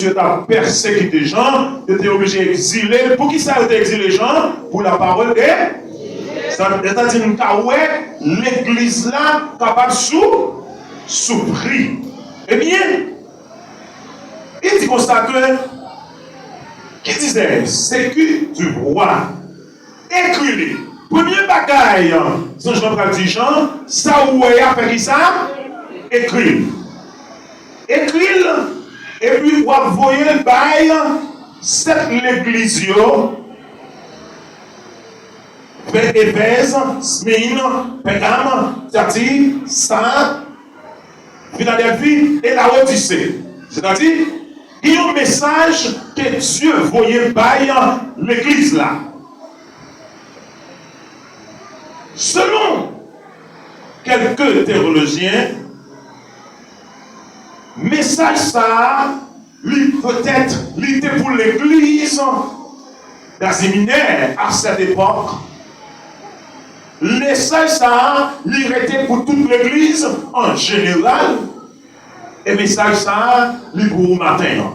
Dieu t'a persécuté les gens, tu étais obligé d'exiler. Pour qui ça a été exilé les gens? Pour la parole de c'est-à-dire que l'église là capable souffrir. Eh bien, il dit comme ça que qui disait c'est que tu vois écris-les. Premier bagaille, si je vais dire Jean, ça où est à faire qui ça? Écris. Écris et puis vous voyez le bail, cette l'église Éphèse, Smyrne, Pergame, Thyatire, Sardes, Philadelphie et la Odyssée. C'est-à-dire, il y a un message que Dieu voyait bailler l'église là. Selon quelques théologiens, message ça, peut-être, il était pour l'église d'Asie-Mineure à cette époque. Message ça, il était pour toute l'église en général. Et message ça, il pour le matin.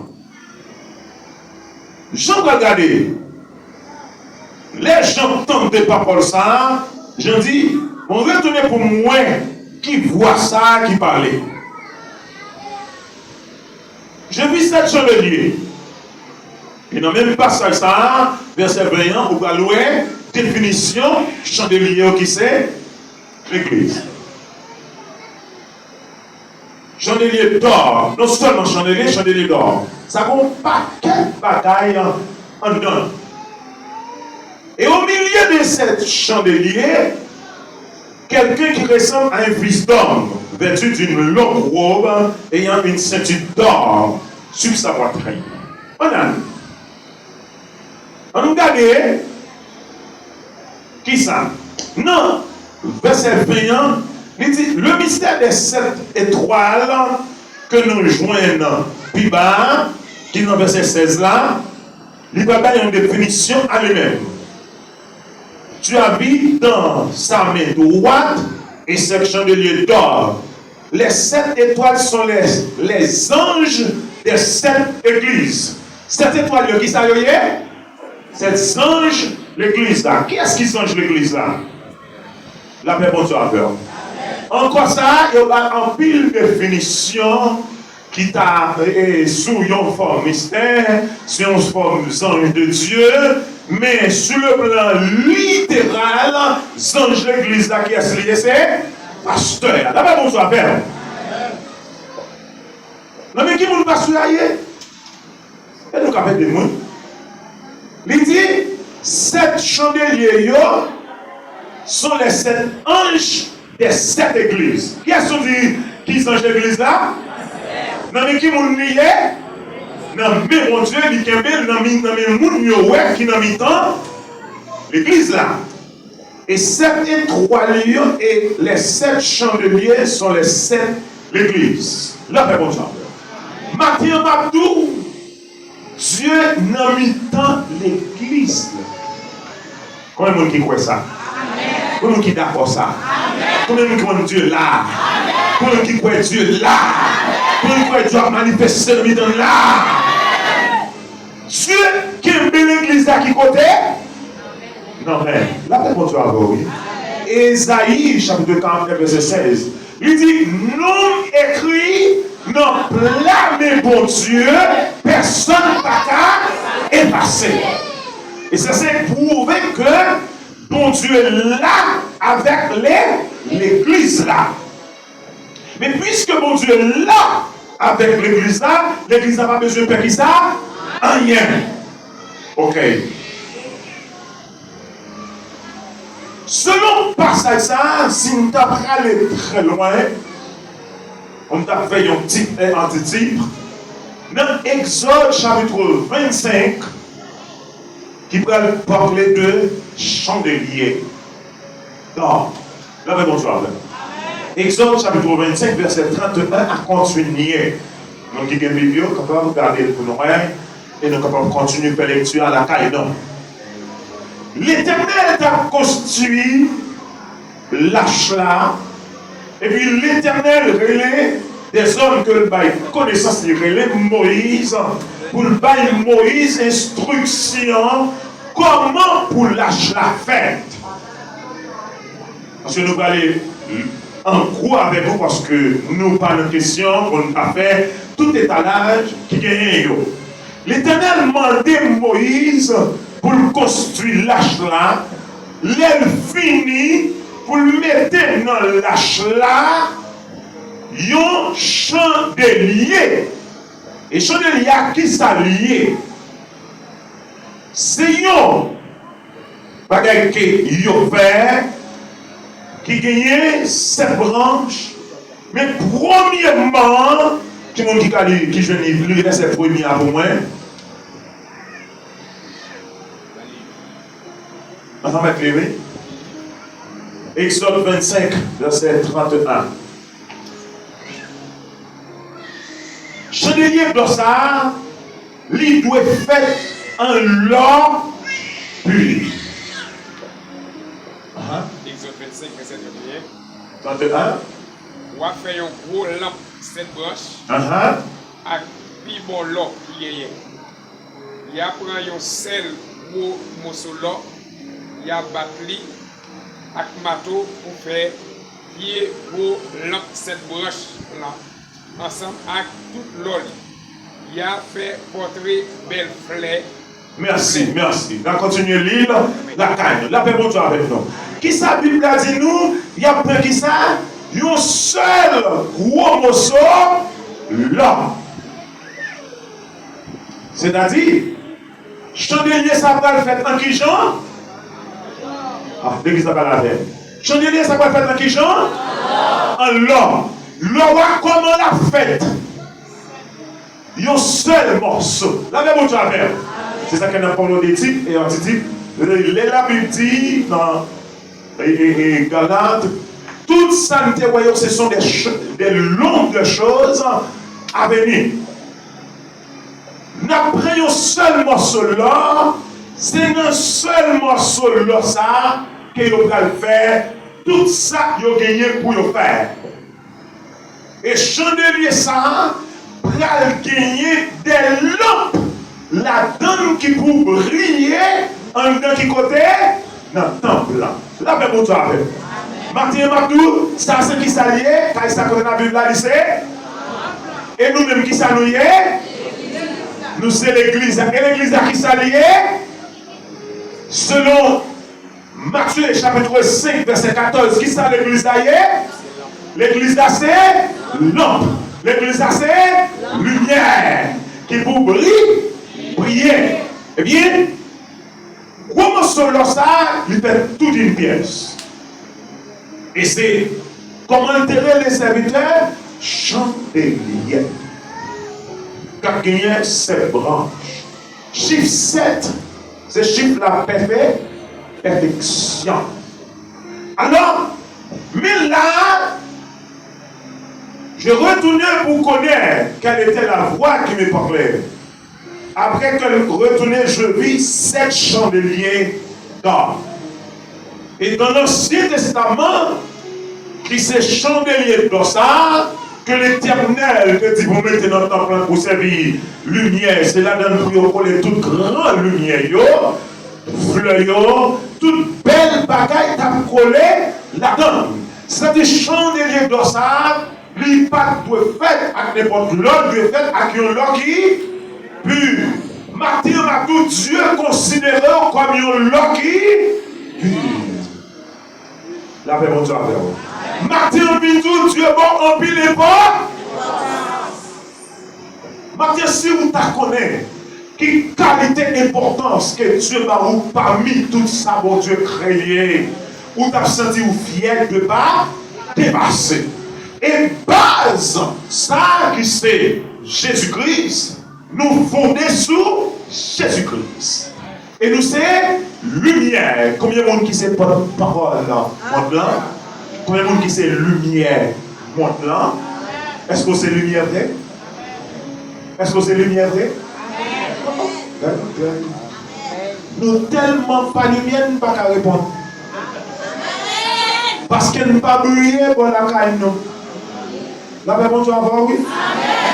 Je vais regarder. Les gens tentent de pas pour ça. Je dis, on va retourner pour moi qui voit ça, qui parle. Je vis cette chandelier. Et dans le même passage ça, verset 21, vous allez louer, définition, chandelier qui c'est l'église. Chandelier d'or, non seulement chandelier d'or. Ça compte pas quelle bagaille en dedans. Et au milieu de cette chandelier, quelqu'un qui ressemble à un fils d'homme, vêtu d'une longue robe, ayant une ceinture d'or sur sa poitrine. On nous regarde, qui ça? Non, verset 21, il dit, le mystère des 7 étoiles que nous joignons, puis bas, qui est dans verset 16 là, il va donner une définition à lui-même. Tu habites dans sa main droite et ce chandelier d'or. Les 7 étoiles sont les anges des 7 églises. 7 étoiles, qui ça y est? 7 anges, l'église là. Qui est-ce qui songe l'église là? La paix pour toi, peur. Encore ça, il y a en pile définition qui t'a sous une forme mystère, sur une forme ange de Dieu, mais sur le plan littéral, ange de l'église là qui est lié, c'est pasteur. La paix pour toi, peur. Non, mais qui vous pasteur là? Et nous capons de moi. Il dit, 7 chandeliers sont les 7 anges des 7 églises. Qui est-ce qui sont les églises là? Non, mais qui vous lié? Non, mais mon Dieu, il y a des qui n'ont mis temps l'église là. Et 7 étoiles et les 7 chandeliers sont les 7 l'église. Là, c'est bon ça. Mathieu Mabdou, Dieu n'a mis tant l'église. Combien de monde qui croit ça? Combien de monde qui d'accord ça? Combien de monde qui croit Dieu là? Combien de monde qui croit Dieu là? Combien de monde qui croit Dieu a manifesté le milieu là? Dieu qui aime l'église là qui côté? Non, mais là, c'est pour toi, oui. Ésaïe, chapitre 44, verset 16. Il dit, non écrit, non blâmez bon Dieu, personne n'a qu'à effacer. Et ça c'est prouvé que bon Dieu est là avec l'église là. Mais puisque bon Dieu est là avec l'église là n'a pas besoin de faire qui ça? Rien. Ok. Selon passage ça, si nous avons allé très loin, on a fait un petit antitype. Dans Exode chapitre 25, qui peut parler de chandelier. Donc, là, bonsoir. Exode chapitre 25, verset 31 à continuer. Donc, qui est une vidéo, on va regarder pour nous et nous pouvons continuer à faire lecture à la caille. L'Éternel a construit l'arche là, et puis l'Éternel relève des hommes que le bail connaissance les Moïse, pour le bail Moïse instruction, comment pour lâcher la fête. Parce que nous allons aller en gros avec vous parce que nous parlons de questions, on a fait tout étalage qui gagne. L'Éternel demandait Moïse pour construire l'arche là, l'aile finie pour le mettre dans l'arche là, un chandelier. Et chandelier qui s'allie, c'est un bagage qui a fait, qui gagne 7 branches, mais premièrement, qui m'a dit qui je n'ai plus cette première pour moi. On va mettre les Exode 25, verset 31. Chandelier dossard, il doit être fait en l'or pur. Exode 25, verset 31. 31. On va faire un gros lampe, 7 broches, avec puis bon l'or qui est. Il y a pris un sel gros morceau l'or, il y a battu avec mato pour faire pied gros lampe, 7 broches là, ensemble avec toute l'or. Il a fait portrait belle fleur. Merci, merci. On continue l'île, la cagne. La paix pour toi avec nous. Qui ça, la Bible a dit nous, il y a plein qui ça? Un seul gros morceau, là. C'est-à-dire, chandelier, ça va le faire en qui genre? Ah, l'église n'a pas la paix. Chandelier, ça va le faire en qui genre? En l'or. L'or, comment la fête? Un seul morceau. La même chose à faire. C'est ça qu'on a parlé des types et antitypes. La Bible dit dans Galates, toute ça, ce sont des longues choses à venir. Après un seul morceau là, c'est un seul morceau là ça que vous allez faire. Tout ça, vous avez gagné pour le faire. Et chandelier ça, pour gagner des lampes. La donne qui pour briller en dedans qui côté dans le temple là. La paix pour toi. Martin et Mabdou, ça c'est qui s'allie, quand ça connaît la Bible là, c'est. Et nous-mêmes qui s'allie, nous c'est l'église. Et l'église qui s'allie, selon Matthieu chapitre 5, verset 14, qui c'est l'église d'ailleurs? L'église là c'est lampe. L'église là c'est lumière qui pour briller. Prier. Eh bien, comment selon ça, il fait toute une pièce. Et c'est comment enterrer les serviteurs? Chandelier. Quand il y a 7 branches. Chiffre 7, c'est chiffre la perfection. Alors, mais là, je retournais pour connaître quelle était la voix qui me parlait. Après que je retournais, je vis 7 chandeliers d'or. Et dans l'Ancien Testament, qui c'est chandelier d'or ça, que l'Éternel te dit, vous mettez dans le temple pour servir lumière, c'est là dans le pour les toutes grandes lumières, fleurs, toute belle bagaille t'a collé là-dedans. C'est des chandeliers d'or ça, lui pas doit faire avec n'importe l'autre, doit faire avec un lot qui pur. Martin m'a tout Dieu considéré comme un loki pur. La paix mon Dieu avec vous. Martin m'a tout Dieu bon en pile et pas. Martin, si vous ta connaissez, quelle qualité importance que Dieu m'a ou parmi tout ça, bon Dieu créé, ou t'as senti ou fier de pas dépasser. Et base, ça qui c'est Jésus-Christ. Nous fondons sur Jésus-Christ. Et nous c'est lumière. Combien de monde qui sait parole là? Monte là. Combien de monde qui sait lumière? Monte là. Est-ce que c'est lumière vrai? Est-ce que c'est lumière vrai? Nous tellement pas lumière, nous ne pouvons pas répondre. Parce qu'elle n'a pas brillé pour la caille nous. La paix, bon Dieu, avant, oui.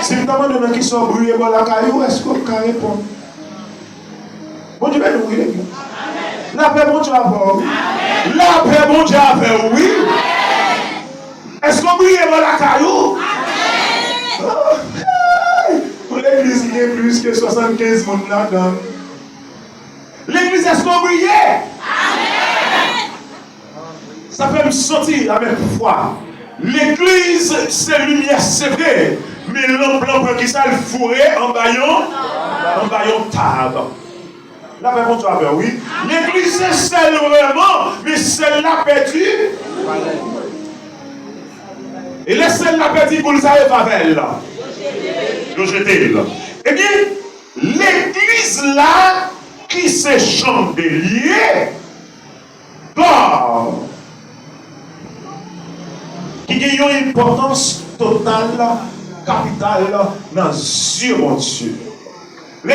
Si vous demandez qui sont brûlés dans la caillou, est-ce que vous pouvez répondre? Bon Dieu, ben oui. La paix, bon Dieu, avant, oui. La paix, bon Dieu, avant, oui. Est-ce que vous brûlez dans la caillou? Pour l'église, il y a plus que 75 personnes là-dedans. L'église, est-ce qu'on brille? Ça peut me sentir avec foi. L'église, c'est lumière, c'est vrai. Mais l'homme qui ça le fourré en baillon table. La paix, bon Dieu, oui. L'église, c'est celle vraiment, mais celle-là perdue. Et laisse celle-là perdue pour le savoir Pavel. Le jeter là. Eh bien, l'église là, qui se chandelier, d'or, qui a une importance totale, capitale, dans Dieu, mon Dieu.